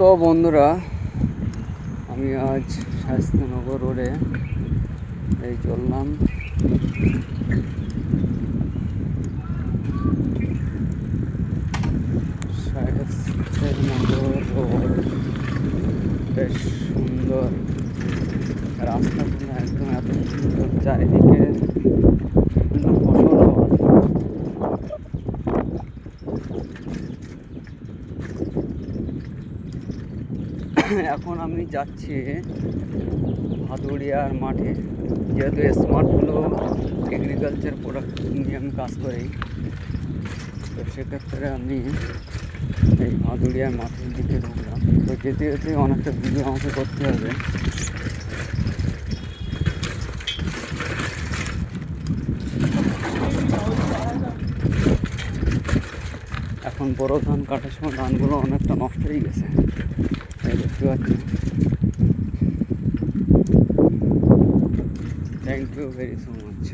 তো বন্ধুরা, আমি আজ শাস্ত্রনগর রোডে এই চললাম। শাস্ত্রনগর রোড বেশ সুন্দর, রাস্তাগুলো একদম এত সুন্দর, চারিদিকে বিভিন্ন ফসল হওয়া। এখন আমি যাচ্ছি ভাদুড়িয়ার মাঠে, যেহেতু স্মার্টগুলো এগ্রিকালচার প্রোডাক্ট নিয়ে আমি কাজ করি, তো সেক্ষেত্রে আমি এই ভাদুড়িয়ার মাঠের দিকে ঢুকলাম। তো যেতে যেতে অনেকটা ভিডিও আমাকে করতে হবে। এখন বড় ধান কাটার সময় ধানগুলো অনেকটা নষ্ট হয়ে গেছে, দেখতে পাচ্ছি। Thank you very so much.